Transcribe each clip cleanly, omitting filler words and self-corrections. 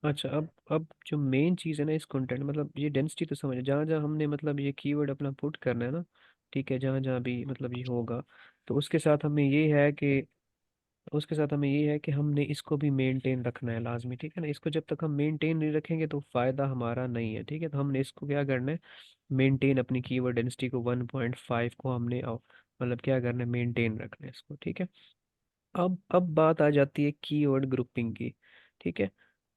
अच्छा, अब जो मेन चीज़ है ना इस कंटेंट, मतलब ये डेंसिटी तो समझ, जहाँ जहाँ हमने मतलब ये कीवर्ड अपना पुट करना है ना, ठीक है, जहाँ जहाँ भी मतलब ये होगा, तो उसके साथ हमें ये है कि हमने इसको भी मेंटेन रखना है लाजमी, ठीक है ना। इसको जब तक हम मेंटेन नहीं रखेंगे तो फायदा हमारा नहीं है, ठीक है। तो हमने इसको क्या करना है, मेंटेन अपनी कीवर्ड डेंसिटी को 1.5 को हमने मतलब क्या करना है, मेंटेन रखना है इसको, ठीक है। अब बात आ जाती है कीवर्ड ग्रुपिंग की, ठीक है।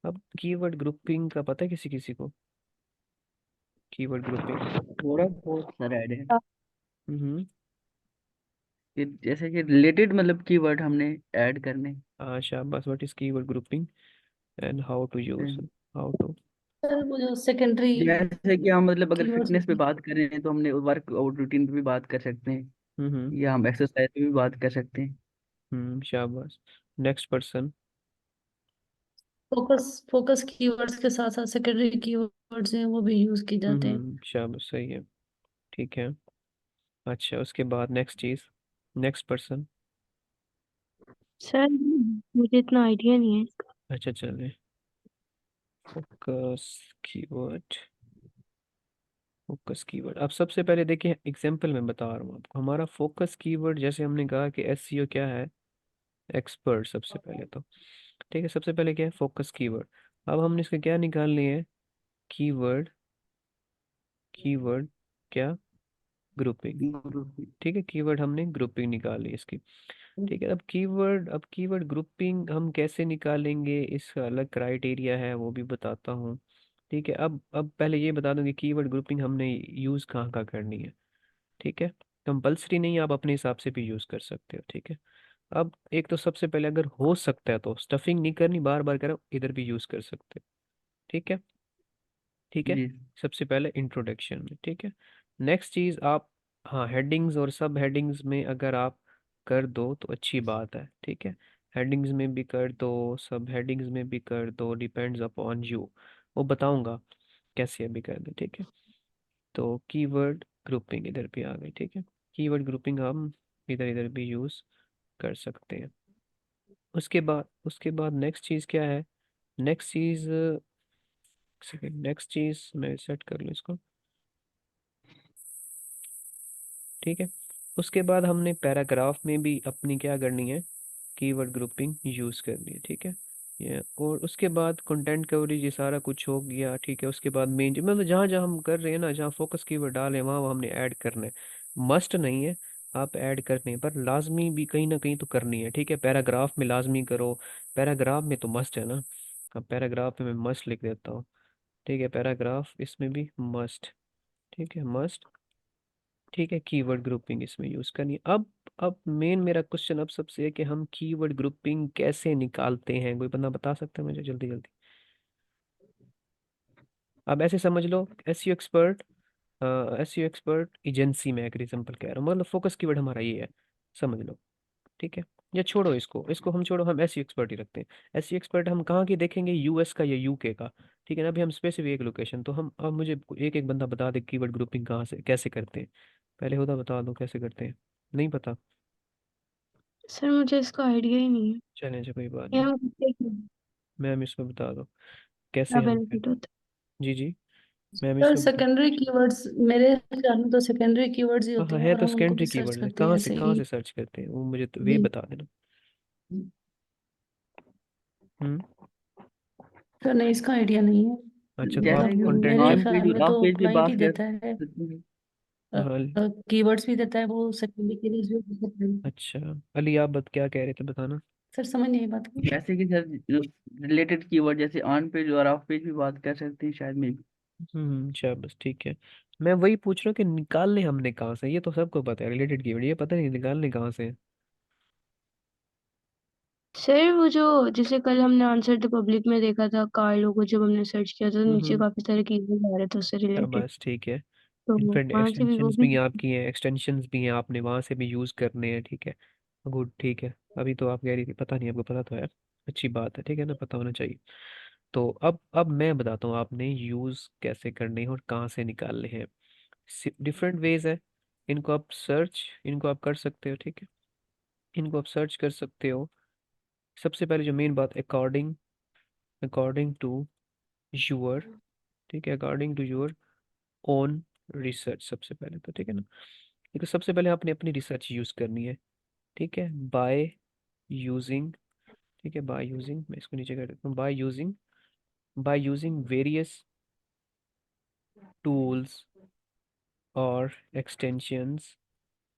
अब कीवर्ड ग्रुपिंग का पता है किसी किसी को, कीवर्ड ग्रुपिंग? थोड़ा बहुत सर ऐड है हम्म। कि जैसे कि रिलेटेड मतलब कीवर्ड हमने ऐड करने शाबाश, what is keyword grouping and how to use, हैं। How to. सर वो जो सेकेंडरी जैसे कि हम मतलब अगर कीवर्ड्स फिटनेस होते पे हैं। बात कर रहे हैं तो हमने वर्क आउट रूटीन पे भी बात कर सकते हैं, हम्म। या हम एक्सरसाइज पे भी बात कर सकते हैं। शाबाश। Next person. Focus focus keywords के साथ साथ सेकेंडरी कीवर्ड्स हैं वो भी यूज किए जाते हैं। शाबाश, सही है, ठीक है। अच्छा, उसके बाद नेक्स्ट चीज, नेक्स्ट पर्सन। सर मुझे इतना आइडिया नहीं है इसका। अच्छा चले, फोकस कीवर्ड, फोकस कीवर्ड। अब सबसे पहले देखिए एग्जांपल मैं बता रहा हूँ आपको, हमारा फोकस कीवर्ड जैसे हमने कहा कि एसईओ क्या है, एक्सपर्ट सबसे पहले तो, ठीक है। सबसे पहले क्या है, फोकस कीवर्ड। अब हमने इसका क्या निकालनी है, कीवर्ड, कीवर्ड क्या, ग्रुपिंग, ठीक है। कीवर्ड हमने ग्रुपिंग निकाली इसकी, ठीक है। अब कीवर्ड ग्रुपिंग हम कैसे निकालेंगे, इसका अलग क्राइटेरिया है, वो भी बताता हूँ, ठीक है। अब पहले ये बता दूं कि कीवर्ड ग्रुपिंग हमने यूज़ कहाँ कहाँ करनी है, ठीक है। कंपलसरी नहीं है, आप अपने हिसाब से भी यूज़ कर सकते हो, ठीक है। अब एक तो सबसे पहले अगर हो सकता है तो स्टफिंग नहीं करनी, बार बार करो, इधर भी यूज़ कर सकते हो, ठीक है, ठीक है। जी सबसे पहले इंट्रोडक्शन में, ठीक है। नेक्स्ट चीज़ आप, हाँ, हेडिंग्स और सब हेडिंग्स में अगर आप कर दो तो अच्छी बात है, ठीक है। हेडिंग्स में भी कर दो, सब हेडिंग्स में भी कर दो, डिपेंड्स अपॉन यू, वो बताऊंगा कैसे अभी कर दे, ठीक है। तो कीवर्ड ग्रुपिंग इधर भी आ गई, ठीक है। कीवर्ड ग्रुपिंग हम इधर इधर भी यूज़ कर सकते हैं। उसके बाद नेक्स्ट चीज़ क्या है, नेक्स्ट चीज़, सेकंड, नेक्स्ट चीज़ मैं सेट कर लूँ इसको, ठीक है। उसके बाद हमने पैराग्राफ में भी अपनी क्या करनी है, कीवर्ड ग्रुपिंग यूज़ करनी है, ठीक है। ये और उसके बाद कंटेंट कवरेज, ये सारा कुछ हो गया, ठीक है। उसके बाद मेन मतलब जहाँ जहाँ हम कर रहे हैं ना, जहाँ फोकस कीवर्ड डाले वहाँ वहाँ हमने ऐड करना है, मस्ट नहीं है, आप ऐड करने हैं, पर लाजमी भी कहीं ना कहीं तो करनी है, ठीक है। पैराग्राफ में लाजमी करो, पैराग्राफ में तो मस्ट है ना। अब पैराग्राफ में मैं मस्ट लिख देता हूँ, ठीक है, पैराग्राफ इसमें भी मस्ट, ठीक है, मस्ट, ठीक है। कीवर्ड ग्रुपिंग इसमें यूज करनी है। अब मेन मेरा क्वेश्चन अब सबसे है कि हम कीवर्ड ग्रुपिंग कैसे निकालते हैं, कोई बंदा बता सकता है मुझे जल्दी जल्दी। अब ऐसे समझ लो, SEO expert, SEO expert agency में एक एग्जांपल कह रहा हूँ, मतलब फोकस कीवर्ड हमारा ये है, समझ लो, ठीक है। या छोड़ो इसको, इसको हम छोड़ो, हम एसईओ एक्सपर्ट ही रखते हैं। एसईओ एक्सपर्ट हम कहाँ की देखेंगे, यूएस का या यूके का, ठीक है ना। अभी हम स्पेसिफिक एक लोकेशन, तो हम अब मुझे एक एक बंदा बता दे कीवर्ड ग्रुपिंग कहाँ से कैसे करते हैं, पहले होता बता दो कैसे करते हैं, नहीं पता? सर मुझे इसका आइडिया ही नहीं है। चलें, अच्छा कोई बात ये नहीं, हम किससे क्या मैम इसमें बता दो कैसे हम बेनिफिट होता जी जी, मैम सर इसमें बता। सेकेंडरी कीवर्ड्स मेरे ख्याल में तो सेकेंडरी कीवर्ड्स ही हाँ होते हाँ, हैं है और तो हम उनको भी सेकेंडरी सर्च कीवर्ड है, करते हैं ऐसे कहाँ ही। से सर्च करते हैं वो मुझे तो वे जी बता देना। हम्म। सर नहीं, इसका आइडिया नहीं है। अच्छा, तो जैसे आप मतलब कि कंटेंट मेरे ऑन जब, ख्याल पेज में ऑफ तो पेज पे क्लाइंट बात ही कर देता है, सकते हैं। हाँ, कीवर्ड्स भी देता है वो सेकेंडरी के लिए यूज करते हैं। अच्छा, अली आप क्या कह रहे थे, बताना। सर समझ नहीं आई बात को। जैसे कि सर रिलेटेड कीवर्ड जैसे ऑन पेज और ऑफ पेज भी बात कर सकते हैं शायद में भी। अच्छा बस ठीक है, मैं वही पूछ रहा हूँ कि निकालने हमने कहाँ से, ये तो सबको पता है रिलेटेड कीवर्ड, ये पता नहीं निकालने कहाँ से है। सर वो जो जैसे कल हमने आंसर द पब्लिक में देखा था कार लोगो, जब हमने सर्च किया था तो नीचे हम्म। काफी सारे कीवर्ड आ रहे थे उससे रिलेटेड। बस ठीक है, तो इनफैक्ट वहां से भी वो एक्सटेंशंस भी। भी आपकी हैं, एक्सटेंशंस भी हैं, आपने वहां से भी यूज करने हैं, ठीक है। गुड, ठीक है। अभी तो आप कह रही थी पता नहीं, आपको पता तो है, अच्छी बात है, ठीक है ना, पता होना चाहिए। तो अब मैं बताता हूँ आपने यूज कैसे करने हैं और कहाँ से निकालने हैं। डिफरेंट वेज है, इनको आप कर सकते हो, ठीक है। इनको आप सर्च कर सकते हो। सबसे पहले जो मेन बात, अकॉर्डिंग, अकॉर्डिंग टू यूर, ठीक है, according to your own research सबसे पहले तो, ठीक है ना। देखो सबसे पहले आपने अपनी रिसर्च यूज करनी है, ठीक है, बाय यूजिंग, ठीक है, बाय यूजिंग, मैं इसको नीचे कर देता हूँ, बाय यूजिंग वेरियस टूल्स और एक्सटेंशंस,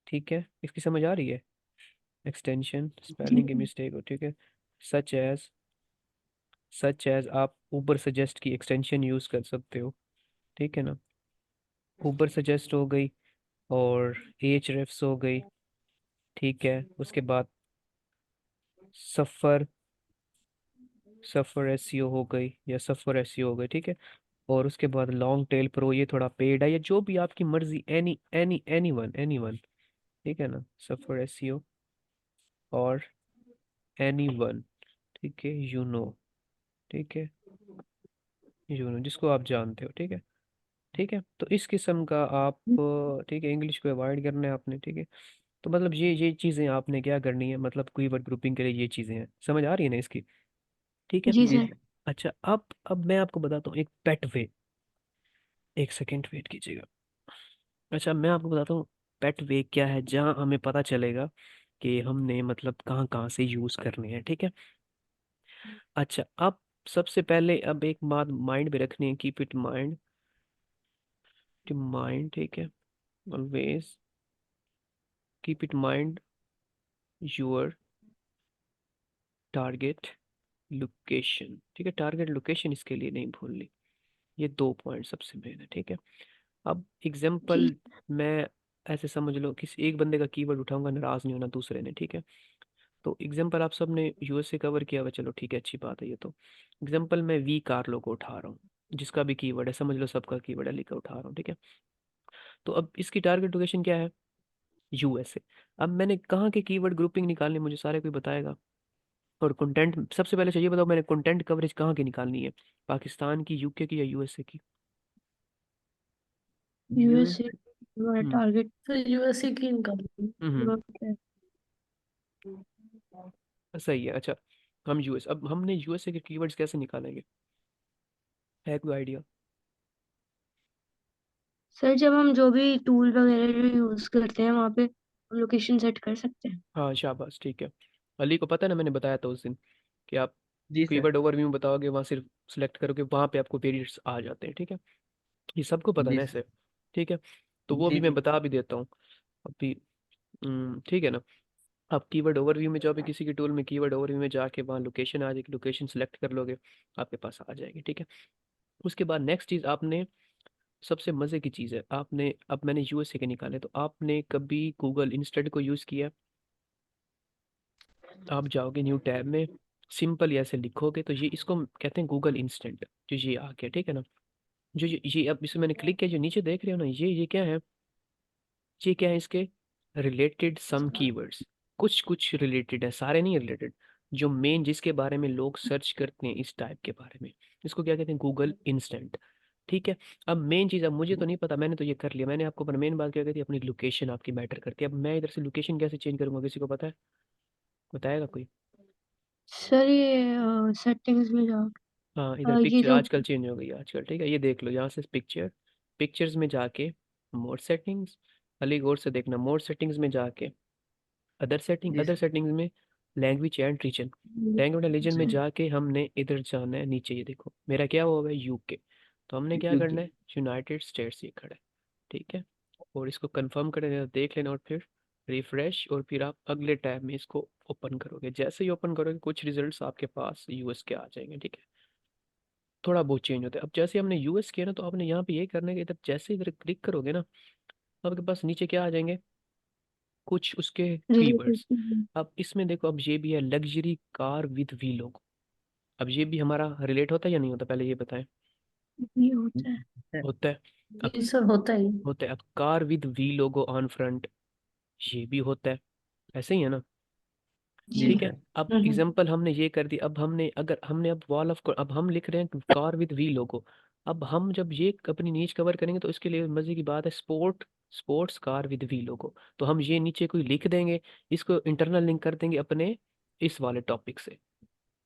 ठीक है, इसकी समझ आ रही है, एक्सटेंशन जी स्पेलिंग की मिस्टेक हो, ठीक है, सच एज, आप ऊबर सजेस्ट की एक्सटेंशन यूज कर सकते हो, ठीक है ना, ऊबर सजेस्ट हो गई, और एच रेफ्स हो गई, ठीक है, उसके बाद सफ़र, एसईओ हो गई, या सफ़र एसईओ हो गई, ठीक है, और उसके बाद लॉन्ग टेल प्रो, ये थोड़ा पेड है, या जो भी आपकी मर्जी, एनी वन, ठीक है ना, सफ़र एसईओ और एनी वन, ठीक है, ठीक है, जिसको आप जानते हो, ठीक है, ठीक है, तो इस किस्म का आप, ठीक है, इंग्लिश को अवॉइड करना है आपने, ठीक है, तो मतलब ये चीज़ें आपने क्या करनी है, मतलब कीवर्ड ग्रुपिंग के लिए ये चीज़ें हैं, समझ आ रही है ना इसकी, ठीक है। जी जी सर। सर। अच्छा, अब मैं आपको बताता हूँ एक पेट वे, एक सेकेंड वेट कीजिएगा। अच्छा, मैं आपको बताता हूँ पेट वे क्या है, जहाँ हमें पता चलेगा कि हमने मतलब कहाँ कहाँ से यूज़ करने हैं, ठीक है। अच्छा, अब सबसे पहले अब एक बात माइंड में रखनी है, कीप इट माइंड, ठीक है, always keep it mind your target location, ठीक है, टारगेट लोकेशन इसके लिए नहीं भूलनी, ये 2 पॉइंट सबसे मेन है, ठीक है। अब जी एग्जाम्पल, मैं ऐसे समझ लो किसी एक बंदे का कीवर्ड उठाऊंगा, नाराज नहीं होना दूसरे ने, ठीक है। तो एग्जाम्पल आप सबने यूएसए कवर किया हुआ, चलो ठीक है, अच्छी बात है ये तो। एग्जाम्पल मैं वी कार्लो को उठा रहा हूँ, जिसका भी कीवर्ड है, समझ लो सबका कीवर्ड है, लिखकर उठा रहा हूँ, ठीक है। तो अब इसकी टारगेट लोकेशन क्या है, यूएसए। अब मैंने कहाँ के कीवर्ड ग्रुपिंग निकालनी, मुझे सारे कोई बताएगा। और कंटेंट सबसे पहले चाहिए, बताओ मैंने कंटेंट कवरेज कहाँ की निकालनी है, पाकिस्तान की, यूके की, या यूएसए की। USA US. हमारा हम्म टारगेट। फिर यूएसए की इनकम। हम्म सही है। अच्छा, हम यूएस, अब हमने यूएसए के कीवर्ड्स कैसे निकालेंगे, है कोई आइडिया। सर जब हम जो भी टूल वगैरह जो यूज करते हैं वहाँ पे हम लोकेशन सेट कर सकते हैं। हाँ शाबाश, ठीक है, अली को पता है ना, मैंने बताया था उस दिन कि आप जी सर। कीवर्ड ओवरव्यू में बताओगे, वहाँ सिर्फ सिलेक्ट करोगे, वहाँ पे आपको वेरिएंट्स आ जाते हैं, ठीक है, ये सबको पता है जी ना सर। ऐसे, ठीक है। तो वो जी भी मैं जी। बता भी देता हूँ अभी, ठीक है ना। आप कीवर्ड ओवरव्यू में जाओगे, किसी के टूल में कीवर्ड ओवरव्यू में जाके वहाँ लोकेशन आ जाएगी, लोकेशन सेलेक्ट कर लोगे, आपके पास आ जाएगी, ठीक है। उसके बाद नेक्स्ट चीज़ आपने, सबसे मज़े की चीज़ है, आपने, अब मैंने यूएसए के निकाले, तो आपने कभी गूगल इंस्टेंट को यूज़ किया। आप जाओगे न्यू टैब में, सिंपल ऐसे लिखोगे, तो ये इसको कहते हैं गूगल इंस्टेंट, जो ये आ गया, ठीक है ना। जो ये अब इसमें मैंने क्लिक किया, जो नीचे देख रहे हो ना, ये क्या है, ये क्या है, इसके रिलेटेड सम कीवर्ड्स, कुछ कुछ रिलेटेड है, सारे नहीं रिलेटेड, जो मेन जिसके बारे में लोग सर्च करते हैं इस टाइप के बारे में, इसको क्या कहते हैं, गूगल इंस्टेंट, ठीक है। अब मेन चीज़, अब मुझे तो नहीं पता, मैंने तो ये कर लिया, मैंने आपको, पर मेन बात क्या कहती है, अपनी लोकेशन आपकी मैटर करती है। अब मैं इधर से लोकेशन कैसे चेंज करूंगा, किसी को पता है, बताएगा कोई। सर ये सेटिंग्स में जाओ। हाँ, इधर ये पिक्चर जो आजकल चेंज हो गई है आजकल, ठीक है, ये देख लो, यहाँ से पिक्चर्स में जाके मोर सेटिंग्स, अली गौर से देखना, मोर सेटिंग्स में जाके जी अदर सर। सेटिंग्स में language and region, language and region में सर जाके हमने इधर जाना है नीचे, ये देखो मेरा क्या हुआ है, यूके, तो हमने क्या यूके। करना है, यूनाइटेड स्टेट्स, ये खड़ा है, ठीक है। और इसको कंफर्म कर लेना, देख लेना, और फिर रिफ्रेश, और फिर आप अगले टैब में इसको ओपन करोगे, जैसे ही ओपन करोगे कुछ रिजल्ट्स आपके पास यूएस के आ जाएंगे, ठीक है। थोड़ा बहुत चेंज होता है। अब जैसे हमने यूएस किया ना, तो आपने यहाँ पे ये करना है कि इधर जैसे इधर क्लिक करोगे ना, तो आपके पास नीचे क्या आ जाएंगे, कुछ उसके कीवर्ड्स। रिलेटेड। अब इसमें देखो, अब ये भी है luxury car with V logo, अब ये भी हमारा रिलेट होता है या नहीं होता, पहले ये बताएं। ये होता है। होता है। अब ये सर होता ही है। होता है, अब car with V logo on front, ये भी होता है, ऐसे ही है ना, जी जी। ठीक है। सर। अब हम्म। एग्जांपल हमने ये कर दी, अब हमने, अगर हमने अब वॉल ऑफ, अब हम लिख रहे हैं कार विद वी लोगो, अब हम जब ये अपनी नीच कवर करेंगे, तो इसके लिए मजे की बात है, स्पोर्ट्स कार विद वी लोगो, तो हम ये नीचे कोई लिख देंगे, इसको इंटरनल लिंक कर देंगे अपने इस वाले टॉपिक से,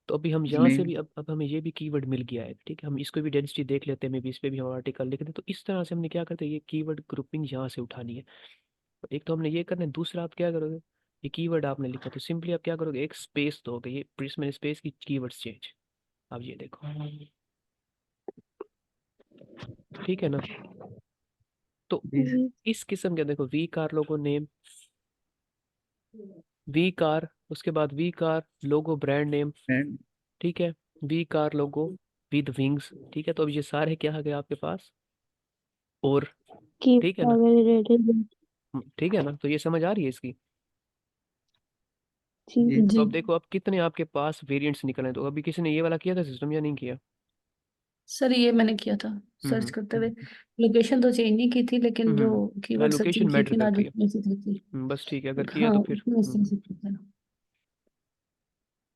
तो अभी हम यहाँ से नहीं। भी अब हमें ये भी कीवर्ड मिल गया है, ठीक है, हम इसको भी डेंसिटी देख लेते हैं, मे बी इस पे भी हम आर्टिकल लिख दें। तो इस तरह से हमने क्या करते हैं, ये कीवर्ड ग्रुपिंग यहाँ से उठानी है। तो एक तो हमने ये करना है, दूसरा आप क्या करोगे, ये कीवर्ड आपने लिखा तो सिंपली आप क्या करोगे, एक स्पेस दोगे, ये इसमें स्पेस की कीवर्ड्स चेंज। अब ये देखो, ठीक है ना। तो जी सर। इस किस्म के देखो, V car logo name, V car, उसके बाद V car logo brand name, and ठीक है, V car logo with wings, ठीक है। तो अब ये सारे क्या आ गए आपके पास, और की ठीक है ना, रिलेटेड। ठीक है ना, तो ये समझ आ रही है इसकी। जी। जी तो जी अब देखो अब कितने आपके पास वेरिएंट्स निकले, तो अभी किसी ने ये वाला किया था सिस्टम या नहीं किया? सर, ये मैंने किया था सर्च हम्म करते हुए। लोकेशन तो चेंज नहीं की थी, लेकिन जो कीवर्ड लोकेशन सर्चिंग की मैटर थी ना, करती है। जितनी सी थी। बस ठीक है, अगर किया हाँ, तो फिर उसमें से किया था।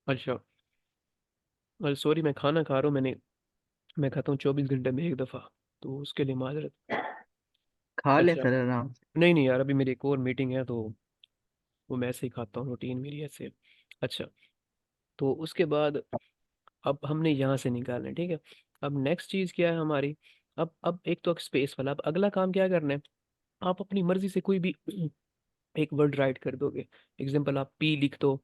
अच्छा। अरे सॉरी, मैं खाना खा रहा हूँ, मैं खाता हूँ 24 घंटे में एक दफ़ा, तो उसके लिए माजरत। खा ले अच्छा, सर आराम से। नहीं नहीं यार, अभी मेरी एक और मीटिंग है, तो वो मैं ऐसे ही खाता हूँ, रूटीन मेरी ऐसे है। अच्छा, तो उसके बाद अब हमने यहाँ से निकालना है, ठीक है। अब नेक्स्ट चीज़ क्या है हमारी, अब एक तो स्पेस वाला, अब अगला काम क्या करना है, आप अपनी मर्जी से कोई भी एक वर्ड राइट कर दोगे। एग्जाम्पल आप पी लिख दो,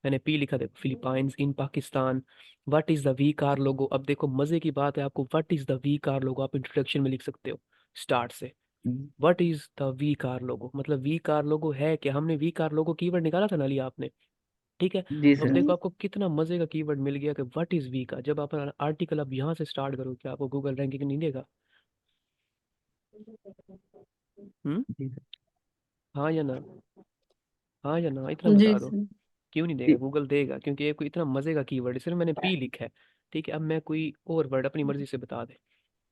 मैंने पी लिखा, देखो Philippines in Pakistan, what is the V car logo. अब देखो मजे की बात है, आपको what is the V car logo आप इंट्रोडक्शन में लिख सकते हो स्टार्ट से। What is the V car logo, मतलब वी कार लोगो है कि हमने वी कार लोगो कीवर्ड निकाला था ना लिया आपने, ठीक है। जी तो अब सर। देखो आपको कितना मजे का कीवर्ड मिल गया कि व्हाट इज वी का, जब आप आर्टिकल अब यहाँ से स्टार्ट करो, क्या आपको गूगल रैंकिंग नहीं देगा? हम्म, जी सर। हाँ या ना, हाँ या ना, इतना बता जी दो। सर। क्यों नहीं देगा, जी गूगल देगा, क्योंकि ये कोई इतना मजे का कीवर्ड है, सिर्फ मैंने पी लिखा है, ठीक है। अब मैं कोई और वर्ड अपनी मर्जी से बता दे,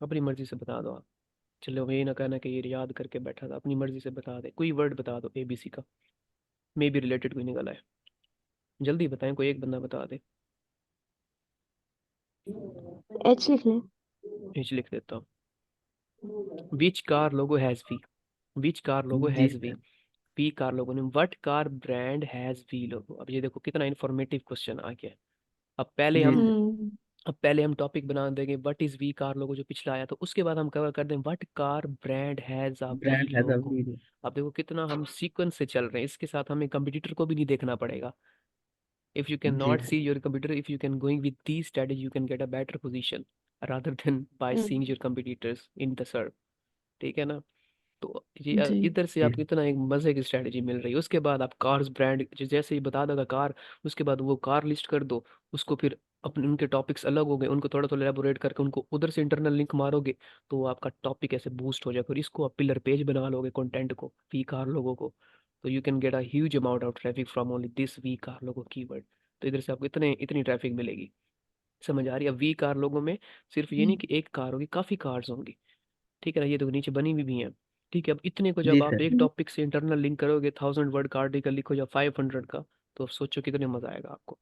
अपनी मर्जी से बता दो आप। चलो ये ना कहना कि ये याद करके बैठा था, अपनी मर्जी से बता दे, कोई वर्ड बता दो ABC का, मे बी रिलेटेड कोई निकला है, जल्दी बताएं, कोई एक बंदा बता दे। एच लिख लें। एच लिख देता हूँ। Which car logo has V, which car logo G has V, sir. V car logo ने, what car brand has V logo. अब ये देखो कितना इंफॉर्मेटिव क्वेश्चन आ गया है। अब पहले जी हम सर। हम्म। अब पहले हम टॉपिक बना देंगे व्हाट इज वी कार लोगो जो पिछला आया, तो उसके बाद हम कवर कर दें what car brand has a V brand has a logo. Video. अब देखो कितना हम सीक्वेंस से चल रहे हैं, इसके साथ हमें कंपटीटर को भी नहीं देखना पड़ेगा। इफ यू कैन जी not sir. See your computer, if you can going with the strategy, you can get a better position rather than by seeing hmm, your competitors in the SERP, ठीक है ना। तो ये जी इधर से जी आपको इतना एक मजे की स्ट्रेटजी मिल रही है। उसके बाद आप कार्स ब्रांड जैसे ही बता देगा कार, उसके बाद वो कार लिस्ट कर दो, उसको फिर अपने उनके टॉपिक्स अलग हो गए, उनको थोड़ा थोड़ा एलेबोरेट करके उनको उधर से इंटरनल लिंक मारोगे, तो वो आपका टॉपिक ऐसे बूस्ट हो जाएगा, और इसको आप पिलर पेज बना लोगे कंटेंट को, वी कार लोगों को। तो you can get a huge amount of traffic from only this V car logo keyword. तो इधर से आपको इतनी ट्रैफिक मिलेगी। समझ आ रही है? वी कार लोगों में सिर्फ ये नहीं हम्म, कि एक कार होगी, काफी कार्स होंगी, ठीक है ना, ये तो नीचे बनी हुई भी हैं, ठीक है। अब इतने को जी जब आप सर। एक टॉपिक से इंटरनल लिंक करोगे, 1000 वर्ड का आर्टिकल लिखो या 500 का, तो अब सोचो कितने मजा आएगा आपको,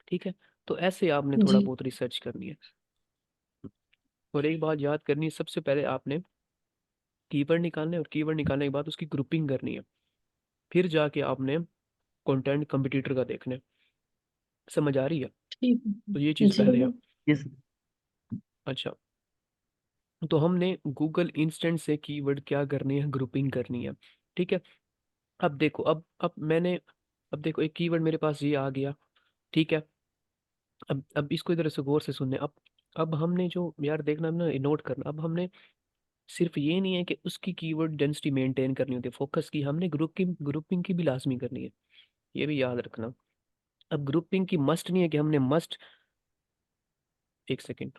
ठीक है। तो ऐसे आपने थोड़ा जी बहुत रिसर्च करनी है। और एक बात याद करनी है, सबसे पहले आपने कीवर्ड निकालना है, और कीवर्ड निकालने के बाद उसकी ग्रुपिंग करनी है, फिर जाके आपने कंटेंट कंपटीटर का देखना है। समझ आ रही है? ठीक तो ये है। चीज़ जी। पहले है। जी सर। अच्छा, तो हमने गूगल इंस्टेंट से कीवर्ड क्या करनी है, ग्रुपिंग करनी है, ठीक है। अब देखो, अब देखो एक कीवर्ड मेरे पास ये आ गया, ठीक है। अब इसको इधर से गौर से सुनने। अब हमने जो यार देखना ना, नोट करना, अब हमने सिर्फ ये नहीं है कि उसकी कीवर्ड डेंसिटी मेंटेन करनी होती है, फोकस की, हमने ग्रुपिंग की भी लाजमी करनी है, ये भी याद रखना। अब ग्रुपिंग की मस्ट नहीं है कि हमने मस्ट, एक सेकेंड,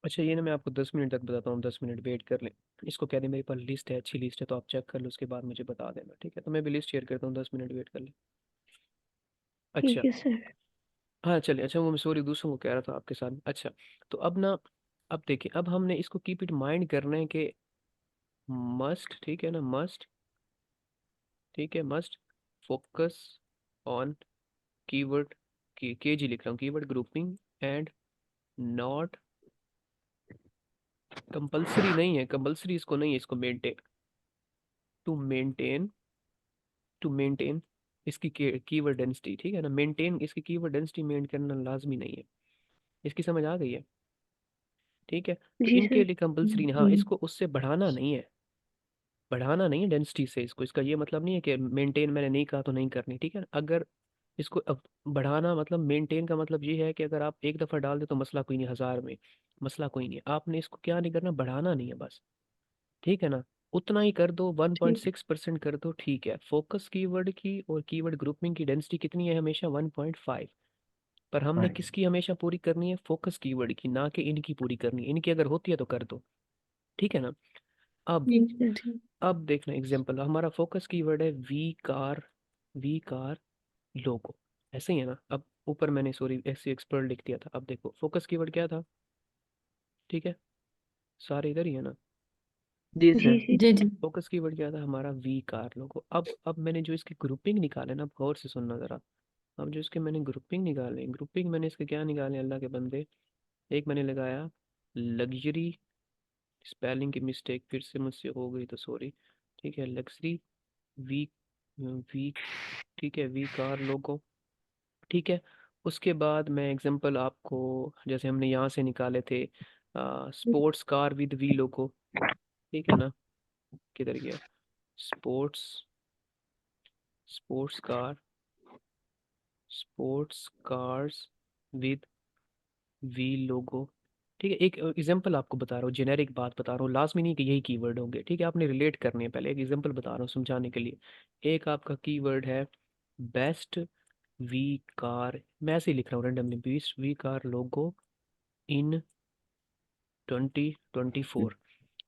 अच्छा ये ना मैं आपको 10 मिनट तक बताता हूँ, 10 मिनट वेट कर लें। इसको कह दें मेरे पास लिस्ट है, अच्छी लिस्ट है, तो आप चेक कर लो, उसके बाद मुझे बता देना, ठीक है। तो मैं भी लिस्ट शेयर करता हूँ, 10 मिनट वेट कर लें। अच्छा, ठीक है सर। हाँ चलिए, अच्छा वो मैं सॉरी दूसरों को कह रहा था आपके साथ। अच्छा, तो अब ना अब देखिए, अब हमने इसको कीप इट माइंड करना है कि मस्ट, ठीक है ना, मस्ट, ठीक है, मस्ट फोकस ऑन कीवर्ड, के जी लिख रहा हूँ, keyword grouping and not compulsory, नहीं है कंपल्सरी, इसको नहीं है, इसको maintain, to maintain, to maintain इसकी कीवर्ड डेंसिटी, ठीक है ना, मेंटेन इसकी कीवर्ड डेंसिटी मेंटेन करना लाजमी नहीं है। इसकी समझ आ गई है? ठीक है, तो जी इनके सर। लिए कंपल्सरी नहीं, हाँ, इसको उससे बढ़ाना नहीं है, बढ़ाना नहीं है डेंसिटी से इसको, इसका ये मतलब नहीं है कि मेंटेन मैंने नहीं कहा तो नहीं करनी, ठीक है। अगर इसको अब बढ़ाना, मतलब मेंटेन का मतलब ये है कि अगर आप एक दफ़ा डाल दे तो मसला कोई नहीं, 1000 में मसला कोई नहीं, आपने इसको क्या नहीं करना, बढ़ाना नहीं है बस, ठीक है ना। उतना ही कर दो, ठीक। 1.6% कर दो, ठीक है। फोकस कीवर्ड की और कीवर्ड ग्रुपिंग की डेंसिटी कितनी है हमेशा, 1.5। पर हमने किसकी हमेशा पूरी करनी है, फोकस कीवर्ड की, ना कि इनकी पूरी करनी है। इनकी अगर होती है तो कर दो, ठीक है ना। अब ठीक है ठीक। अब देखना एग्जांपल, हमारा फोकस कीवर्ड है वी कार, वी कार लोगो, ऐसे ही है ना। अब ऊपर मैंने सॉरी ऐसे एक्सपर्ट लिख दिया था, अब देखो फोकस कीवर्ड क्या था, ठीक है, सारे इधर ही है ना। जी जी सर। जी। जी जी। फोकस कीवर्ड क्या था हमारा, वी कार लोगो। अब मैंने जो इसकी ग्रुपिंग निकाले ना, अब गौर से सुनना जरा। अब जो इसके मैंने ग्रुपिंग निकाले, ग्रुपिंग मैंने इसके क्या निकाले अल्लाह के बंदे, एक मैंने लगाया लग्जरी, स्पेलिंग की मिस्टेक फिर से मुझसे हो गई तो सॉरी, ठीक है, लग्जरी वी, वी, ठीक है, वी कार लोगो, ठीक है। उसके बाद मैं एग्जांपल आपको, जैसे हमने यहाँ से निकाले थे sports car with V logo, ठीक है ना, किधर गया, sports, sports car, sports cars with V logo, ठीक है। एक एग्जांपल आपको बता रहा हूँ, जेनेरिक बात बता रहा हूँ, लाजमी नहीं कि यही कीवर्ड होंगे, ठीक है, आपने रिलेट करने हैं। पहले एक एग्जांपल बता रहा हूँ समझाने के लिए। एक आपका कीवर्ड है बेस्ट वी कार, मैं ऐसे ही लिख रहा हूँ रैंडमली, बेस्ट वी कार लोगो इन 2024,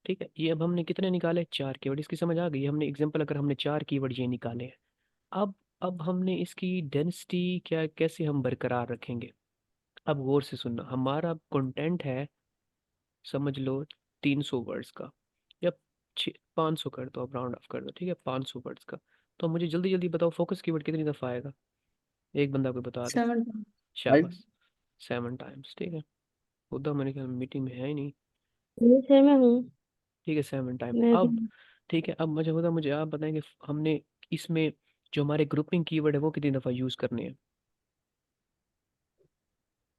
ठीक है। ये अब हमने कितने निकाले, 4 कीवर्ड, इसकी समझ आ गई। हमने एग्जांपल अगर हमने 4 कीवर्ड ये निकाले हैं, अब हमने इसकी डेंसिटी क्या कैसे हम बरकरार रखेंगे। अब गौर से सुनना, हमारा कंटेंट है, समझ लो 300 वर्ड्स का, या 500 कर दो, अब राउंड ऑफ कर दो, ठीक है, 500 वर्ड्स का। तो मुझे जल्दी जल्दी बताओ फोकस कीवर्ड कितनी दफ़ा आएगा, एक बंदा कोई बता दे। 7। फाइव। शाबाश, 7 टाइम्स, ठीक है। उधर मेरे ख्याल मीटिंग में है ही नहीं, नहीं सर मैं हूँ। ठीक है, 7 टाइम। मैं भी। अब ठीक है, अब मुझे होता, मुझे आप बताएंगे हमने इसमें जो हमारे ग्रुपिंग कीवर्ड है वो कितनी दफ़ा यूज़ करने हैं।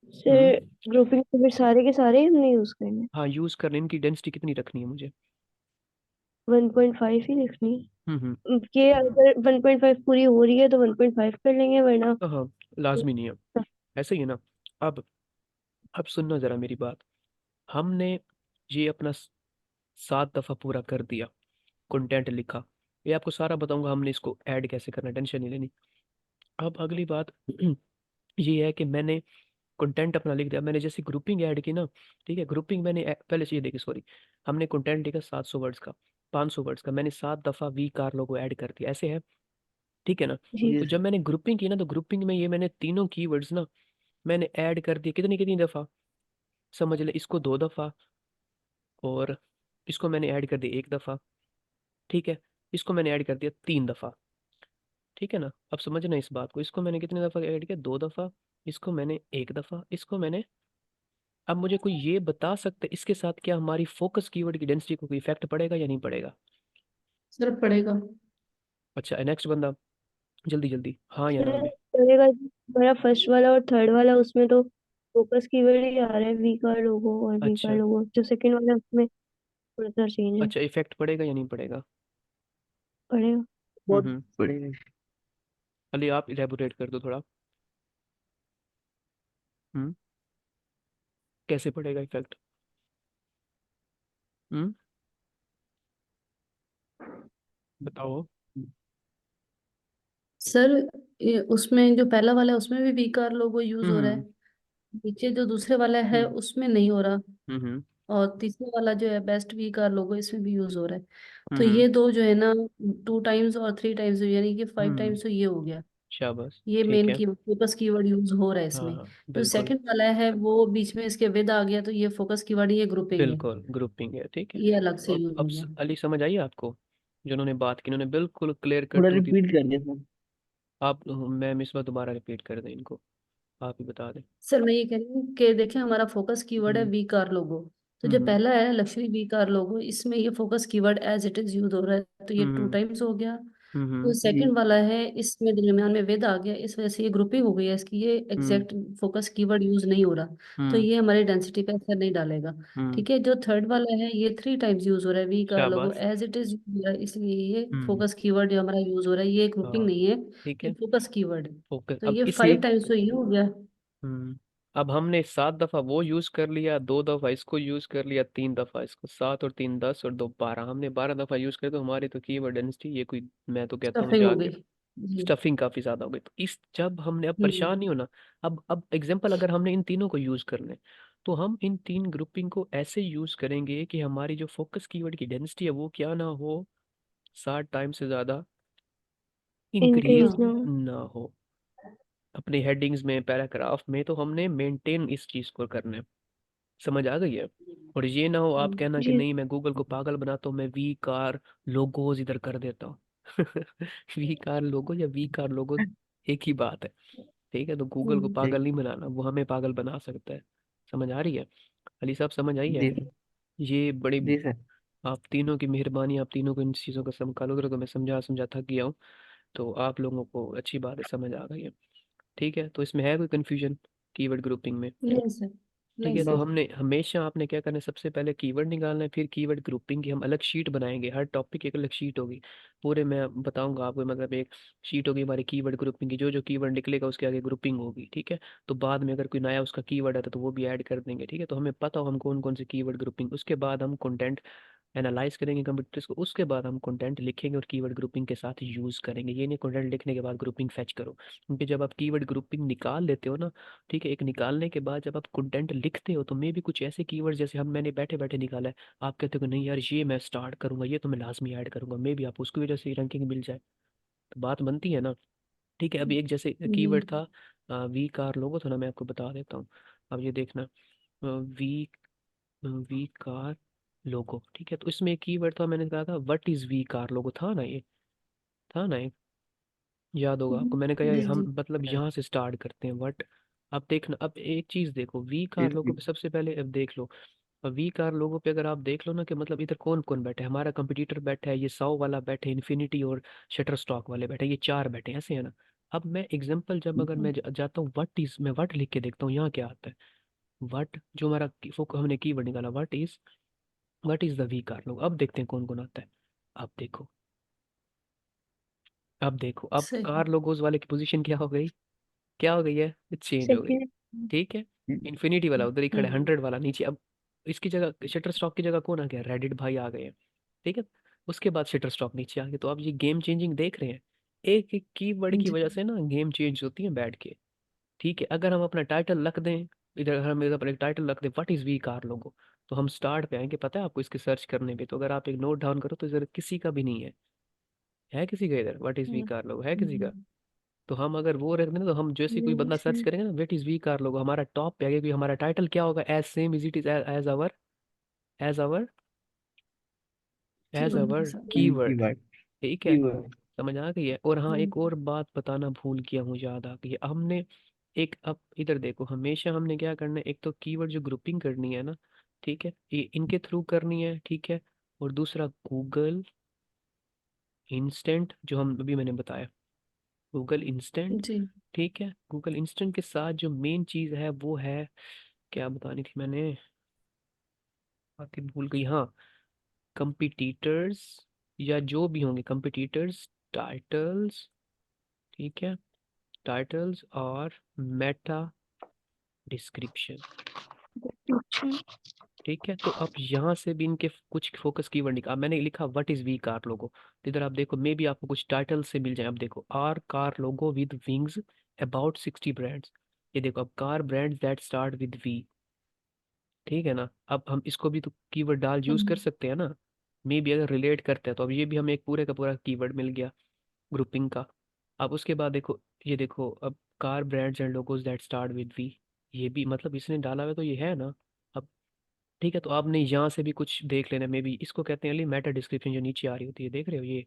हम्म, सर ग्रुपिंग तो फिर सारे के सारे ही हमने यूज करने। हाँ यूज़ करने, इनकी डेंसिटी कितनी रखनी है मुझे। 1.5 ही लिखनी। हम्म। कि अगर 1.5 पूरी हो रही है तो 1.5 कर लेंगे वरना। हाँ हाँ, लाजमी नहीं है, ऐसे ही है ना। अब अब सुनना ज़रा मेरी बात, हमने ये अपना 7 दफ़ा पूरा कर दिया, कंटेंट लिखा, ये आपको सारा बताऊंगा हमने इसको ऐड कैसे करना, टेंशन नहीं लेनी। अब अगली बात ये है कि मैंने कंटेंट अपना लिख दिया, मैंने जैसे ग्रुपिंग ऐड की ना, ठीक है, ग्रुपिंग मैंने पहले से ये देखिए सॉरी, हमने कंटेंट लिखा 700 वर्ड्स का, 500 वर्ड्स का, मैंने 7 दफ़ा वी कार लोगो ऐड कर दिया, ऐसे है, ठीक है ना। जी। जी तो जब सर। मैंने ग्रुपिंग की ना, तो ग्रुपिंग में ये मैंने तीनों कीवर्ड्स ना मैंने ऐड कर दिए, कितनी कितनी दफ़ा, समझ ले, इसको 2 दफ़ा, और इसको मैंने ऐड कर दिया 1 दफ़ा, ठीक है, इसको मैंने ऐड कर दिया 3 दफ़ा, ठीक है ना। अब समझना इस बात को, इसको मैंने कितने दफ़ा ऐड किया, 2 दफ़ा, इसको मैंने 1 दफ़ा, इसको मैंने, अब मुझे कोई ये बता सकते इसके साथ क्या हमारी फोकस कीवर्ड की डेंसिटी को कोई इफेक्ट पड़ेगा या नहीं पड़ेगा। सर पड़ेगा। अच्छा, नेक्स्ट बंदा, जल्दी जल्दी, हाँ या ना सर में। चलेगा जी। हमारा फर्स्ट वाला और थर्ड वाला उसमें तो फोकस कीवर्ड ही आ रहा है वी का लोगो और वी का अच्छा, लोगो। जो सेकंड वाला है उसमें थोड़ा सा चेंज है। अच्छा इफेक्ट पड़ेगा या नहीं पड़ेगा। पड़ेगा। बहुत हम्म, बढ़िया। अली आप इलेबोरेट कर दो थोड़ा। हम्म, कैसे पड़ेगा इफेक्ट। हम्म, बताओ। सर उसमें जो पहला वाला है उसमें भी वी कार लोगो यूज हो रहा है। हम्म नीचे जो दूसरे वाला है हम्म उसमें नहीं हो रहा। हम्म और तीसरा वाला जो है बेस्ट वी कार लोगो इसमें भी यूज हो रहा है। तो हम्म ये दो जो है ना 2 टाइम्स और 3 टाइम्स यानी कि 5 हम्म टाइम्स तो ये हो गया। शाबाश, ये ठीक मेन है। की फोकस कीवर्ड यूज हो रहा है हाँ इसमें। हाँ जो बिल्कुल। सेकंड वाला है वो बीच में इसके विद आ गया, तो ये फोकस कीवर्ड, ये ग्रुपिंग है, बिल्कुल ग्रुपिंग है, ठीक है। ये अलग से और यूज अब हो गया। अली समझ आई आपको, जिन्होंने बात की उन्होंने बिल्कुल क्लियर कट थोड़ा टू दी। रिपीट कर दिया सर। आप मैम इस बार दोबारा रिपीट कर दें इनको, आप ही बता दें। सर मैं ये कह रही हूँ कि देखिए हमारा फोकस कीवर्ड है हम्म वी कार लोगो। तो जो हम्म पहला है लक्ष्मी वी कार लोगो, इसमें ये focus keyword as it is use हो रहा है, तो ये टू हम्म टाइम्स हो गया। जो हम्म जी। सेकंड वाला है इसमें दरमियान में विद आ गया, इस वजह से ये ग्रुपिंग हो गई है इसकी, ये हम्म एग्जैक्ट फोकस कीवर्ड यूज नहीं हो रहा, तो हम्म ये हमारी डेंसिटी पे असर नहीं डालेगा। हम्म ठीक है, जो थर्ड वाला है ये थ्री टाइम्स यूज हो रहा है, वी कार लोगो शाबाश। एज इट इज यूज हो रहा है, इसलिए ये हम्म फोकस कीवर्ड जो हमारा यूज हो रहा है ये ग्रुपिंग हाँ नहीं है, ठीक ये है। फोकस कीवर्ड है। फोकस तो अब ये इस फाइव एक। टाइम्स तो ये हो गया। अब हमने 7 दफा वो यूज कर लिया, 2 दफा इसको यूज कर लिया, 3 दफा इसको, 7 और 3 10 और 2 12, हमने 12 दफा यूज कर, तो हमारी तो कीवर्ड डेंसिटी ये कोई, मैं तो कहता हूँ स्टफिंग हो जाके गई। जी। स्टफिंग काफी ज्यादा हो गई। तो इस जब हमने अब परेशान हम्म। नहीं होना। अब एग्जांपल अगर हमने इन तीनों को यूज करना है, तो हम इन तीन ग्रुपिंग को ऐसे यूज करेंगे कि हमारी जो फोकस कीवर्ड की डेंसिटी है वो क्या ना हो, 60 टाइम से ज्यादा ना इंक्रीज इंक्रीज हो। ना। ना हो। अपने हेडिंग्स में पैराग्राफ में तो हमने मेंटेन इस चीज को करना है। समझ आ गई है। और ये ना हो आप कहना कि जी। नहीं मैं गूगल को पागल बनाता हूँ, मैं वी कार लोगोज इधर कर देता हूँ। वी कार लोगो या वी कार लोगो एक ही बात है। ठीक है, तो गूगल को हम्म। जी। पागल नहीं बनाना, वो हमें पागल बना सकता है। समझ आ रही है अली साहब, समझ आई है। जी सर। ये बड़ी, जी सर। आप तीनों की मेहरबानी, आप तीनों को इन चीज़ों का समकाल उधर को मैं समझा समझा थक गया हूँ। तो आप लोगों को अच्छी बात है, समझ आ गई है। ठीक है, तो इसमें है कोई कन्फ्यूजन कीवर्ड ग्रुपिंग में? नहीं सर। ठीक नहीं है, तो नो सर। सर। हमने हमेशा आपने क्या करना है, सबसे पहले कीवर्ड निकालना है, फिर कीवर्ड ग्रुपिंग की हम अलग शीट बनाएंगे, हर टॉपिक की एक अलग शीट होगी। पूरे मैं बताऊंगा आपको, मतलब एक शीट होगी हमारी कीवर्ड ग्रुपिंग की, जो जो कीवर्ड निकलेगा उसके आगे ग्रुपिंग होगी। ठीक है, तो बाद में अगर कोई नया उसका कीवर्ड आता है तो वो भी ऐड कर देंगे। ठीक है, तो हमें पता हो हम कौन कौन से कीवर्ड ग्रुपिंग, उसके बाद हम कंटेंट एनालाइज करेंगे कंप्यूटर्स को, उसके बाद हम कंटेंट लिखेंगे और कीवर्ड ग्रुपिंग के साथ यूज़ करेंगे। ये नहीं कंटेंट लिखने के बाद ग्रुपिंग फैच करो, क्योंकि जब आप कीवर्ड ग्रुपिंग निकाल लेते हो ना, ठीक है, एक निकालने के बाद जब आप कंटेंट लिखते हो तो मे भी कुछ ऐसे कीवर्ड जैसे हम मैंने बैठे बैठे निकाला है, आप कहते हो कि नहीं यार ये मैं स्टार्ट करूंगा, ये तो मैं लाजमी ऐड करूंगा, मे भी आप उसकी वजह से रैंकिंग मिल जाए, तो बात बनती है ना। ठीक है, अभी एक जैसे जी। कीवर्ड था वी कार लोगो, तो ना मैं आपको बता देता हूँ। अब ये देखना, वी वी कार लोगो, ठीक है, तो इसमें एक कीवर्ड था, मैंने कहा था व्हाट इज वी कार लोगो, था ना ये, था ना ये, याद होगा आपको, मैंने कहा यार जी। हम जी। मतलब यहाँ से स्टार्ट करते हैं व्हाट। अब देखना, अब एक चीज देखो we ji car logo sir. पे सबसे पहले अब देख लो। अब वी कार लोगो पे अगर आप देख लो ना कि मतलब इधर कौन कौन बैठा है, हमारा कंपटीटर बैठा है, ये 100 वाला बैठे, इन्फिनिटी और शटर स्टॉक वाले बैठे, ये चार बैठे हैं, ऐसे है ना। अब मैं एग्जांपल जब अगर मैं जाता हूँ व्हाट इज, मैं व्हाट लिख के देखता हूँ यहाँ क्या आता है। व्हाट जो हमारा हमने कीवर्ड निकाला what is the V car logo, अब देखते हैं कौन कौन आता है। अब देखो, अब देखो, अब सही। कार लोगोज वाले की पोजीशन क्या हो गई, क्या हो गई है, चेंज हो गई। सेकंड। ठीक है, इन्फिनिटी वाला उधर ही खड़ा है, हम्म। 100 वाला नीचे। अब इसकी जगह शटर स्टॉक की जगह कौन आ गया, रेडिट भाई आ गए हैं। ठीक है, उसके बाद शटर स्टॉक नीचे आ गया, तो अब ये गेम चेंजिंग देख रहे हैं। एक एक कीवर्ड की जी। वजह से ना गेम चेंज होती है बैठ के। ठीक है, अगर हम अपना टाइटल रख दें, इधर हम इधर अपना एक टाइटल रख दें व्हाट इज वी कार लोगो, तो हम स्टार्ट पे आएंगे, पता है आपको इसके सर्च करने पे, तो अगर आप एक नोट डाउन करो तो इधर किसी का भी नहीं है, है किसी का इधर व्हाट इज वी कार लोगो, है किसी का? हम्म। तो हम अगर वो रख दें ना, तो हम जैसे कोई नहीं बंदा सर्च सर। करेंगे ना wait is V car logo, हमारा टॉप पे आएगा, क्योंकि हमारा टाइटल क्या होगा, as same is it is as our as keyword के आवर साथ। की कीवर्ड। बात। ठीक है, की बात। समझ आ गई है। और हाँ, एक हम्म। और बात बताना भूल गया हूँ, याद आ गई है, हमने एक, अब इधर देखो, हमेशा हमने क्या करना है, एक तो कीवर्ड जो ग्रुपिंग करनी है ना, ठीक है, ये इनके थ्रू करनी है, ठीक है। और दूसरा गूगल इंस्टेंट, जो हम अभी मैंने बताया, गूगल इंस्टेंट। जी। ठीक है, गूगल इंस्टेंट के साथ जो मेन चीज़ है वो है, क्या बतानी थी मैंने, बाकी भूल गई, हाँ, कंपिटिटर्स, या जो भी होंगे कंपिटिटर्स, टाइटल्स, ठीक है, टाइटल्स और मेटा डिस्क्रिप्शन। अच्छा। ठीक है, तो अब यहाँ से भी इनके कुछ फोकस कीवर्ड निकाल, मैंने लिखा व्हाट इज वी कार लोगो, तो इधर आप देखो मे भी आपको कुछ टाइटल से मिल जाए। अब देखो are car logo with wings about 60 brands, ये देखो अब car brands that start with V. ठीक है ना, अब हम इसको भी तो कीवर्ड डाल यूज कर हम्म। सकते हैं ना, मे भी अगर रिलेट करते हैं तो अब ये भी हमें एक पूरे का पूरा कीवर्ड मिल गया ग्रुपिंग का। अब उसके बाद देखो ये देखो अब car brands and logos that start with V, ये भी मतलब इसने डाला हुआ तो ये है ना। अब ठीक है, तो आपने यहाँ से भी कुछ देख लेना, मे बी इसको कहते हैं मेटा डिस्क्रिप्शन, जो नीचे आ रही होती है, देख रहे हो ये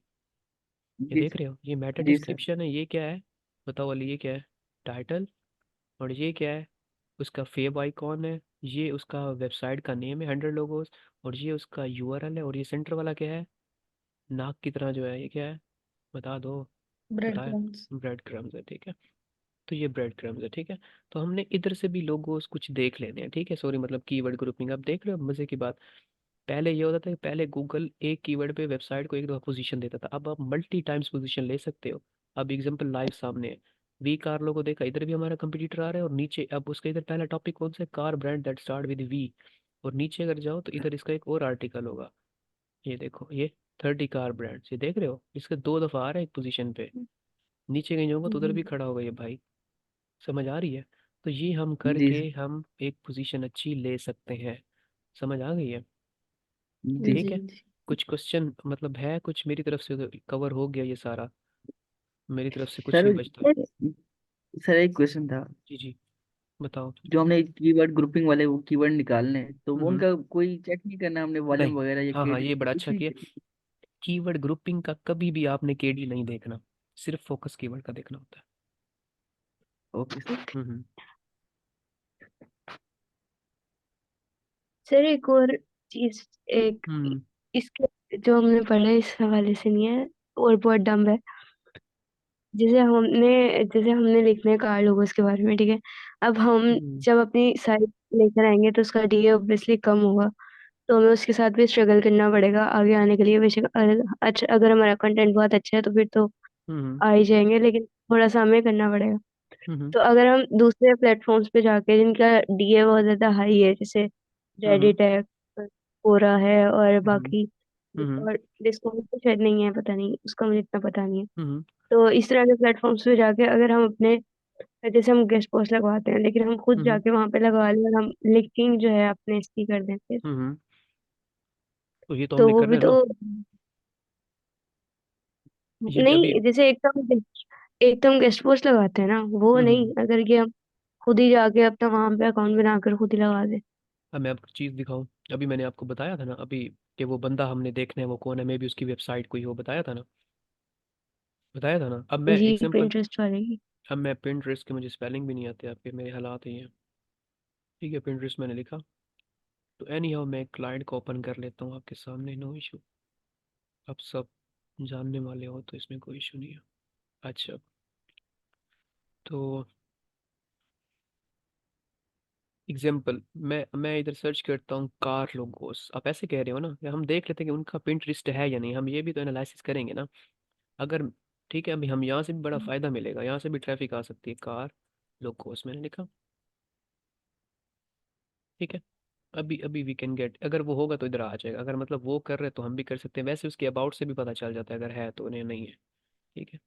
जी देख सर। रहे हो, ये मेटा जी सर। डिस्क्रिप्शन है। ये क्या है बताओ वाली, ये क्या है? टाइटल। और ये क्या है? उसका फेव आइकॉन है। ये उसका वेबसाइट का नेम है 100 लोगोस। और ये उसका यूआरएल है। और ये सेंटर वाला क्या है? नाक की तरह जो है, ये क्या है? बता दो। ब्रेड बताया। क्रम्स। ब्रेड क्रम्स है, ठीक है। तो ये ब्रेड क्रम्स है, ठीक है। तो हमने इधर से भी लोगोस कुछ देख लेने हैं, ठीक है। सॉरी, मतलब कीवर्ड ग्रुपिंग। आप देख रहे हो मजे की बात। पहले ये होता था कि पहले गूगल एक कीवर्ड पे वेबसाइट को एक दफा पोजीशन देता था, अब आप मल्टी टाइम्स पोजीशन ले सकते हो। अब एग्जांपल लाइव सामने है। वी कार लोगो देखा, इधर भी हमारा कंपटीटर आ रहा है, और नीचे अब उसका इधर पहला टॉपिक कौन सा है? Car brand that start with V. और नीचे अगर जाओ तो इधर इसका एक और आर्टिकल होगा। ये देखो, ये 30 कार ब्रांड्स, ये देख रहे हो, इसके दो दफा आ रहा है एक पोजीशन पे। नीचे कहीं जाऊंगा तो उधर भी खड़ा होगा ये भाई। समझ आ रही है? तो ये हम जी करके सर। हम एक पोजीशन अच्छी ले सकते हैं। समझ आ गई है? जी। ठीक जी है। जी। कुछ क्वेश्चन मतलब है कुछ मेरी तरफ से, तो कवर हो गया ये सारा। मेरी तरफ से कुछ सर, नहीं बचता। सर एक क्वेश्चन था। जी जी, बताओ। जो हमने कीवर्ड ग्रुपिंग वाले वो कीवर्ड निकालने हैं, तो वो हम्म। उनका कोई चेक नहीं करना हमने, वॉल्यूम नहीं। वगैरह या हाँ हाँ, केडी ये बड़ा कुछ अच्छा नहीं किया। check? कीवर्ड ग्रुपिंग का कभी भी आपने केडी नहीं देखना, सिर्फ फोकस कीवर्ड का देखना होता ओके सर। है। सर एक और चीज, एक हम्म इसके जो हमने पढ़ा है इस हवाले से नहीं है और बहुत डम्ब है। जैसे हमने लिखना है कार लोगोस के बारे में, ठीक है। अब हम हम्म जब अपनी साइट लेकर आएंगे तो उसका डीए ऑब्वियसली कम होगा, तो हमें उसके साथ भी स्ट्रगल करना पड़ेगा आगे आने के लिए। बेशक अच्छा, अगर हमारा कंटेंट बहुत अच्छा है तो फिर तो हम्म आ ही जाएंगे, लेकिन थोड़ा सा हमें करना पड़ेगा। हम्म तो अगर हम दूसरे प्लेटफॉर्म्स पे जाके जिनका डीए बहुत ज्यादा हाई है, जैसे हम्म रेडिट है, कोरा है और हम्म बाकी हम्म और डिस्कॉर्ड तो शायद नहीं है, पता नहीं, उसका मुझे इतना पता नहीं है। हम्म तो इस तरह के प्लेटफॉर्म्स पे जाके अगर हम अपने, जैसे हम गेस्ट पोस्ट लगवाते हैं लेकिन हम खुद हम्म जाके वहां पे लगवा लें और हम लिंकिंग जो है अपने इसकी कर दें फिर, हम्म। तो ये तो तो हमने वो करना भी है ना। तो ये भी अभी। नहीं। जैसे एक तो हम गेस्ट पोस्ट लगाते हैं ना, वो नहीं, हम्म। अगर ये हम खुद ही जाके अपना वहां पे अकाउंट बनाकर खुद ही लगा दे। अब मैं आपको चीज़ दिखाऊं। अभी मैंने आपको बताया था ना अभी, कि वो बंदा हमने देखना है वो कौन है, मे भी उसकी वेबसाइट कोई हो, बताया था ना। बताया था ना। अब मैं जी, एग्जांपल। पिंटरेस्ट वाले की। अब मैं पिंटरेस्ट के मुझे स्पेलिंग भी नहीं आते आपके, मेरे हालात ही हैं। ठीक है, पिंटरेस्ट मैंने लिखा। तो एनी हाउ मैं क्लाइंट को ओपन कर लेता हूँ आपके सामने, नो इशू। अब सब जानने वाले हो तो इसमें कोई इशू नहीं है। अच्छा, तो एग्जाम्पल मैं इधर सर्च करता हूँ कार लोगोस। आप ऐसे कह रहे हो ना, कि हम देख लेते हैं कि उनका पिंटरेस्ट है या नहीं, हम ये भी तो एनालिसिस करेंगे ना। अगर ठीक है, अभी हम यहाँ से भी बड़ा फ़ायदा मिलेगा, यहाँ से भी ट्रैफिक आ सकती है। कार लोगोस मैंने लिखा, ठीक है। अभी अभी वी कैन गेट, अगर वो होगा तो इधर आ जाएगा, अगर मतलब वो कर रहे तो हम भी कर सकते हैं। वैसे उसके अबाउट से भी पता चल जाता है अगर है तो, नहीं है। ठीक है।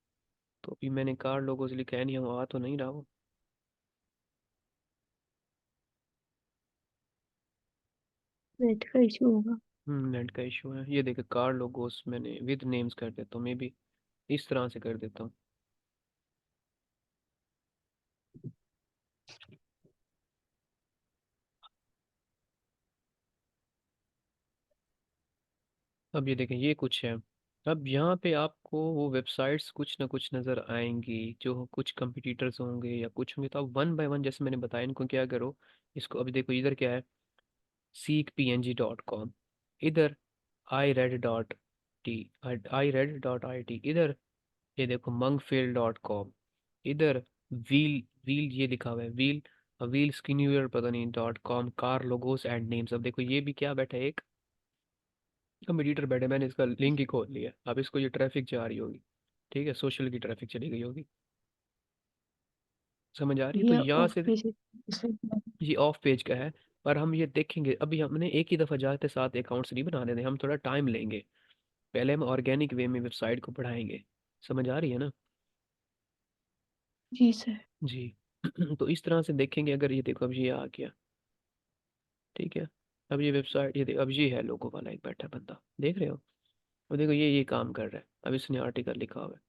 तो अभी मैंने कार लोगोस लिखा है, नहीं हम आ तो नहीं रहा वो। नेट का इशू होगा। नेट का इशू है। ये देखिए कार लोगोस मैंने विद नेम्स कर देता हूँ, मे बी इस तरह से कर देता हूँ। अब ये देखें, ये कुछ है। अब यहाँ पे आपको वो वेबसाइट्स कुछ ना कुछ नज़र आएंगी, जो कुछ कंपटीटर्स होंगे या कुछ होंगे, तो आप वन बाय वन जैसे मैंने बताया इनको क्या करो। इसको अभी देखो, इधर क्या है? seekpng.com, इधर iread.t, iread.it, इधर ये देखो monkfield.com, इधर व्हील व्हील ये लिखा हुआ है, व्हील व्हील स्किन्यूर पता नहीं .com, car logos and names. अब देखो ये भी क्या बैठा है, एक कंपटीटर बैठे, मैंने इसका लिंक ही खोल लिया। अब इसको ये ट्रैफिक जा रही होगी, ठीक है, सोशल की ट्रैफिक चली गई होगी। समझ आ रही है? तो ये यहाँ ऑफ से पेज। ये ऑफ पेज का है। पर हम ये देखेंगे, अभी हमने एक ही दफ़ा जाते साथ अकाउंट्स नहीं बनाने दें, हम थोड़ा टाइम लेंगे। पहले हम ऑर्गेनिक वे में वेबसाइट को बढ़ाएंगे। समझ आ रही है ना? जी सर। जी। तो इस तरह से देखेंगे। अगर ये देखो अब ये आ गया, ठीक है। अब ये वेबसाइट, ये देखो अब ये है लोगो वाला एक बैठा बंदा, देख रहे हो? अब देखो ये काम कर रहा है, अब इसने आर्टिकल लिखा हुआ है,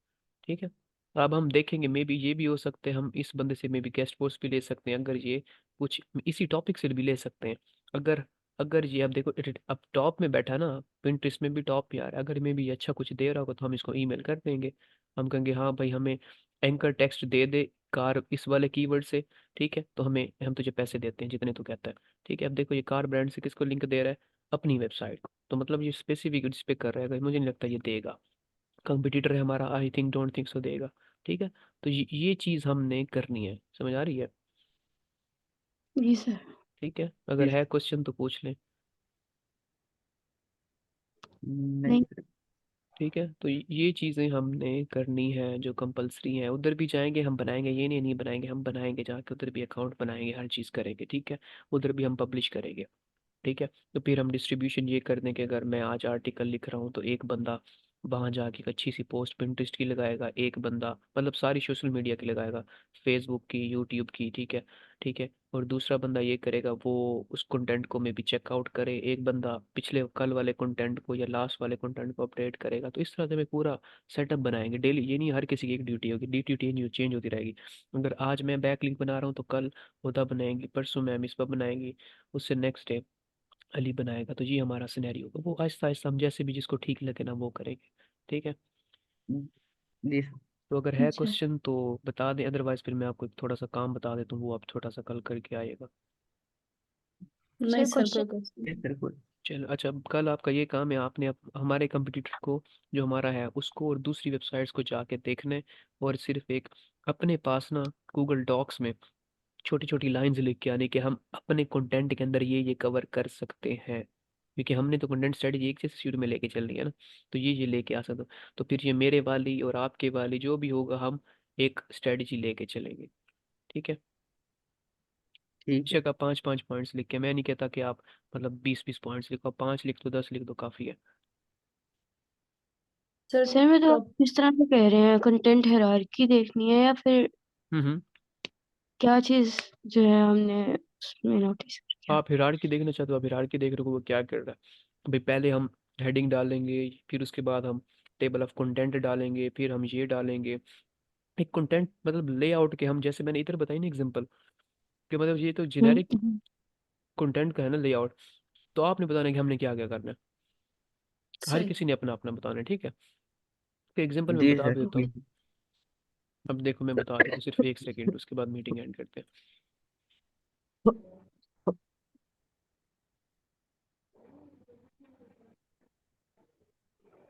ठीक है। अब हम देखेंगे, मे बी ये भी हो सकते हैं हम इस बंदे से मे बी गेस्ट पोस्ट भी ले सकते हैं, अगर ये कुछ इसी टॉपिक से भी ले सकते हैं। अगर अगर ये अब देखो अब टॉप में बैठा है ना, पिंटरेस्ट में भी टॉप पे आ रहा है, अगर मे बी ये अच्छा कुछ दे रहा होगा तो हम इसको ईमेल कर देंगे। हम कहेंगे हाँ भाई हमें एंकर टेक्स्ट दे दे कार इस वाले कीवर्ड से, ठीक है, तो हम तुझे पैसे देते हैं जितने तू कहता है। ठीक है, अब देखो ये कार ब्रांड से किसको लिंक दे रहा है, अपनी वेबसाइट को, तो मतलब ये स्पेसिफिक इस पे कर रहा है, अगर मुझे नहीं लगता ये देगा। कंपटीटर है हमारा, I think don't think so देगा। ठीक है, तो ये चीज़ हमने करनी है, समझ आ रही है? जी सर। ठीक है, अगर जी है क्वेश्चन तो पूछ लें। नहीं नहीं। सर। ठीक है, तो ये चीज़ें हमने करनी है जो कंपलसरी है। उधर भी जाएंगे हम बनाएंगे, ये नहीं बनाएंगे, हम बनाएंगे जाके उधर भी अकाउंट बनाएंगे, हर चीज़ करेंगे। ठीक है, उधर भी हम पब्लिश करेंगे। ठीक है, तो फिर हम डिस्ट्रीब्यूशन ये कर दें कि अगर मैं आज आर्टिकल लिख रहा हूँ तो एक बंदा वहाँ जाके एक अच्छी सी पोस्ट पिंटरेस्ट की लगाएगा, एक बंदा मतलब सारी सोशल मीडिया की लगाएगा, फेसबुक की, यूट्यूब की। ठीक है, ठीक है, और दूसरा बंदा ये करेगा वो उस कंटेंट को में भी चेकआउट करे, एक बंदा पिछले कल वाले कंटेंट को या लास्ट वाले कंटेंट को अपडेट करेगा। तो इस तरह से हमें पूरा सेटअप बनाएंगे डेली। ये नहीं हर किसी की एक ड्यूटी होगी, ड्यूटी चेंज होती रहेगी। अगर आज मैं बैक लिंक बना रहा हूँ तो कल उदा बनाएंगी, परसों मैम इस पर बनाएंगी, उससे नेक्स्ट डे अली बनाएगा। तो ये हमारा सिनेरियो होगा, वो आहिस्ता आहिस्ता हम जैसे भी जिसको ठीक लगे ना वो करेंगे। ठीक है, जी सर। तो अगर है अच्छा। क्वेश्चन तो बता दें, अदरवाइज फिर मैं आपको थोड़ा सा काम बता देता हूँ, वो आप छोटा सा कल करके आइएगा। नहीं सर सर, कोई क्वेश्चन। क्वेश्चन जी नहीं। सर कोई। चलो अच्छा, अब कल आपका ये काम है, आपने हमारे कंपटीटर को जो हमारा है उसको और दूसरी वेबसाइट्स को जाके देखना है, और सिर्फ एक अपने पास ना गूगल डॉक्स में छोटी छोटी लाइंस लिख के आने कि हम अपने कंटेंट के अंदर ये कवर कर सकते हैं, क्योंकि हमने तो कंटेंट स्ट्रेटजी एक जैसे शुरू में लेके चल रही है ना, तो ये लेके आ सकते हो। तो फिर ये मेरे वाली और आपके वाली जो भी होगा हम एक स्ट्रेटजी लेके चलेंगे। ठीक है, ठीक है। बेशक आप 5-5 पॉइंट्स लिख के, मैं नहीं कहता कि आप मतलब 20-20 पॉइंट्स लिखो, 5 लिख दो, 10 लिख दो, काफ़ी है। सर सर मैं तो टॉप किस तरह से कह रहे हैं, कंटेंट हायरार्की देखनी है या फिर हम्म। क्या चीज जो है हमने उसमें नोटिस किया? आप हिरार्की देखना चाहते हो, आप हिरार्की देख रहे हो वो क्या कर रहा है। भाई पहले हम हेडिंग डालेंगे, फिर उसके बाद हम टेबल ऑफ कंटेंट डालेंगे, फिर हम ये डालेंगे एक कंटेंट मतलब लेआउट के, हम जैसे मैंने इधर बताई ना एग्जांपल कि मतलब ये तो जेनेरिक हम्म। कंटेंट का है ना लेआउट, तो आपने बताना है कि हमने क्या क्या करना है, हर सही। किसी ने अपना अपना बताना है। ठीक है, तो एग्जांपल मैं जी बता सर देता हूँ। ठीक है। अब देखो मैं बता देता हूँ, सिर्फ 1 सेकेंड, उसके बाद मीटिंग एंड करते हैं।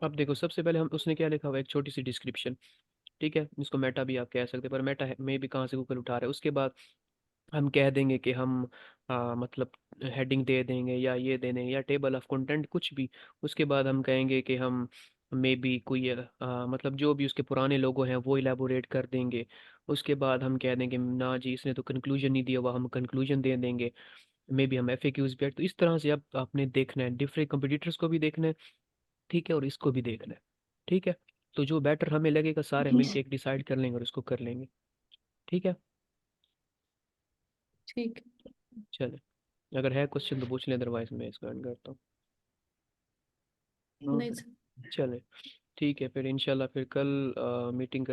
अब देखो सबसे पहले हम उसने क्या लिखा हुआ है, एक छोटी सी डिस्क्रिप्शन। ठीक है, इसको मेटा भी आप कह सकते हैं, पर मेटा में भी कहाँ से गूगल उठा रहा है। उसके बाद हम कह देंगे कि हम मतलब हेडिंग दे देंगे या ये दे देंगे या टेबल ऑफ कंटेंट कुछ भी। उसके बाद हम कहेंगे कि हम मे बी कोई मतलब जो भी उसके पुराने लोगो हैं वो इलेबोरेट कर देंगे। उसके बाद हम कह देंगे ना जी इसने तो कंक्लूजन नहीं दिया हुआ, हम कंक्लूजन दे देंगे। मे बी हम FAQs भी तो इस तरह से अब आपने देखना है, डिफरेंट कंपटीटर्स को भी देखना है, ठीक है, और इसको भी देखना है। ठीक है, तो जो बेटर हमें लगेगा सारे जी मिलके सर। एक डिसाइड कर लेंगे और उसको कर लेंगे। ठीक है, ठीक चले, अगर है क्वेश्चन तो पूछ लें, अदरवाइज मैं इसको एंड करता हूँ। है। नो नहीं सर। सर। चले, ठीक है, फिर इंशाल्लाह फिर कल मीटिंग कर